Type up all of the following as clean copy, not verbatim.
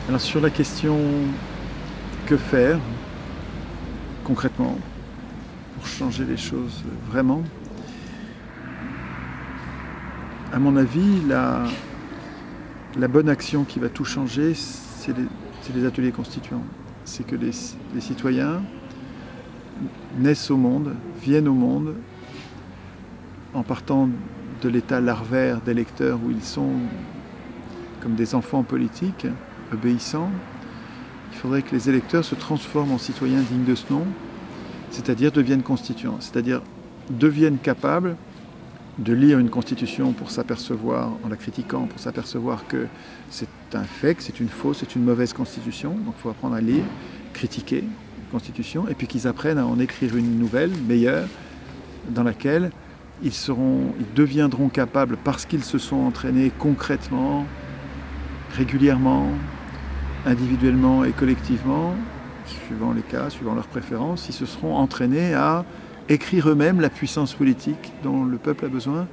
Alors sur la question que faire concrètement pour changer les choses vraiment, à mon avis, la bonne action qui va tout changer, c'est les ateliers constituants. C'est que les citoyens naissent au monde, viennent au monde, en partant de l'état larvaire d'électeurs où ils sont comme des enfants politiques, obéissants. Il faudrait que les électeurs se transforment en citoyens dignes de ce nom, c'est-à-dire deviennent constituants, c'est-à-dire deviennent capables de lire une constitution pour s'apercevoir, en la critiquant, pour s'apercevoir que c'est un fait, que c'est une fausse, c'est une mauvaise constitution. Donc il faut apprendre à lire, critiquer une constitution, et puis qu'ils apprennent à en écrire une nouvelle, meilleure, dans laquelle ils deviendront capables, parce qu'ils se sont entraînés concrètement, régulièrement, individuellement et collectivement, suivant les cas, suivant leurs préférences, ils se seront entraînés à écrire eux-mêmes la puissance politique dont le peuple a besoin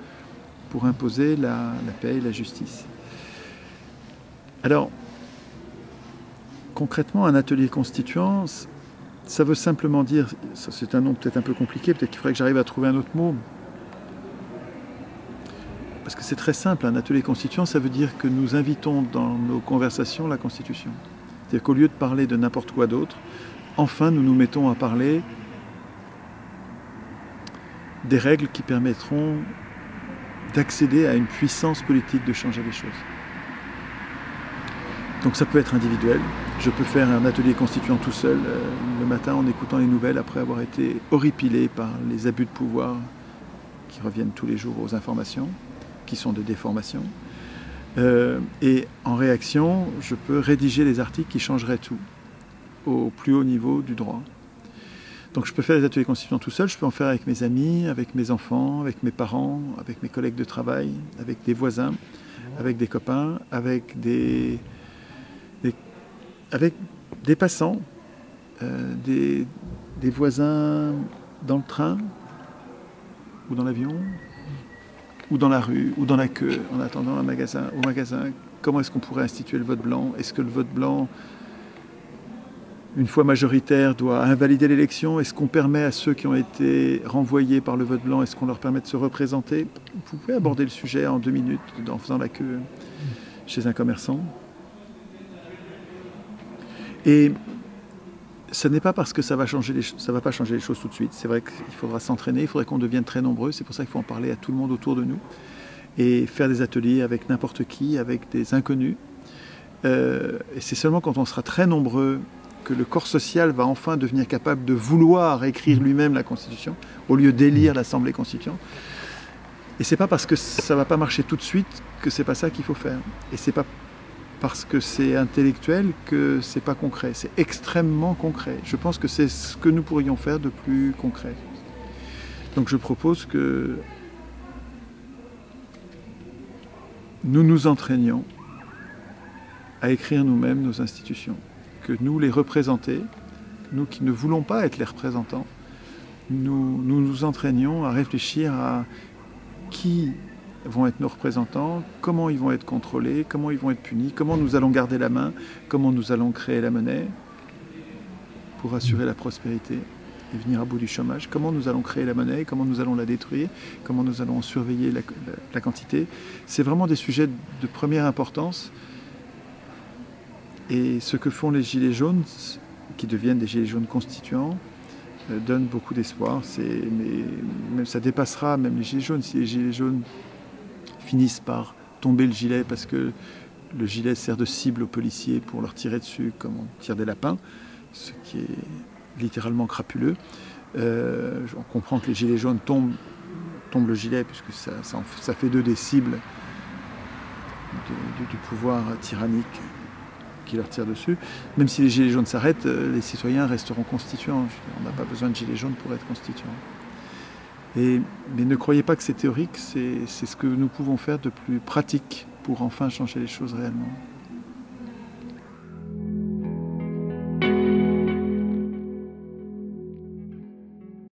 pour imposer la paix et la justice. Alors, concrètement, un atelier constituant, ça veut simplement dire, c'est un nom peut-être un peu compliqué, peut-être qu'il faudrait que j'arrive à trouver un autre mot, parce que c'est très simple, un atelier constituant, ça veut dire que nous invitons dans nos conversations la Constitution. C'est-à-dire qu'au lieu de parler de n'importe quoi d'autre, enfin nous nous mettons à parler des règles qui permettront d'accéder à une puissance politique de changer les choses. Donc ça peut être individuel. Je peux faire un atelier constituant tout seul le matin en écoutant les nouvelles après avoir été horripilé par les abus de pouvoir qui reviennent tous les jours aux informations, qui sont des déformations. Et en réaction, je peux rédiger les articles qui changeraient tout au plus haut niveau du droit. Donc je peux faire des ateliers constituants tout seul, je peux en faire avec mes amis, avec mes enfants, avec mes parents, avec mes collègues de travail, avec des voisins, avec des copains, avec des passants, des voisins dans le train, ou dans l'avion, ou dans la rue, ou dans la queue, en attendant au magasin. Comment est-ce qu'on pourrait instituer le vote blanc? Est-ce que le vote blanc, une fois majoritaire, doit invalider l'élection? Est-ce qu'on permet à ceux qui ont été renvoyés par le vote blanc, est-ce qu'on leur permet de se représenter? Vous pouvez aborder le sujet en 2 minutes en faisant la queue chez un commerçant. Et ce n'est pas parce que ça va pas changer les choses tout de suite. C'est vrai qu'il faudra s'entraîner, il faudrait qu'on devienne très nombreux. C'est pour ça qu'il faut en parler à tout le monde autour de nous et faire des ateliers avec n'importe qui, avec des inconnus. Et c'est seulement quand on sera très nombreux que le corps social va enfin devenir capable de vouloir écrire lui-même la Constitution au lieu d'élire l'Assemblée constituante. Et c'est pas parce que ça va pas marcher tout de suite que c'est pas ça qu'il faut faire. Et c'est pas parce que c'est intellectuel que c'est pas concret. C'est extrêmement concret. Je pense que c'est ce que nous pourrions faire de plus concret. Donc je propose que nous nous entraînions à écrire nous-mêmes nos institutions. Que nous les représenter, nous qui ne voulons pas être les représentants, nous entraînions à réfléchir à qui vont être nos représentants, comment ils vont être contrôlés, comment ils vont être punis, comment nous allons garder la main, comment nous allons créer la monnaie pour assurer la prospérité et venir à bout du chômage, comment nous allons créer la monnaie, comment nous allons la détruire, comment nous allons surveiller la quantité. C'est vraiment des sujets de première importance. Et ce que font les Gilets jaunes, qui deviennent des Gilets jaunes constituants, donne beaucoup d'espoir. Mais ça dépassera même les Gilets jaunes. Si les Gilets jaunes finissent par tomber le gilet parce que le gilet sert de cible aux policiers pour leur tirer dessus comme on tire des lapins, ce qui est littéralement crapuleux. On comprend que les Gilets jaunes tombent le gilet puisque ça fait d'eux des cibles du pouvoir tyrannique qui leur tire dessus. Même si les Gilets jaunes s'arrêtent, les citoyens resteront constituants. On n'a pas besoin de Gilets jaunes pour être constituants. Mais ne croyez pas que c'est théorique, c'est ce que nous pouvons faire de plus pratique pour enfin changer les choses réellement.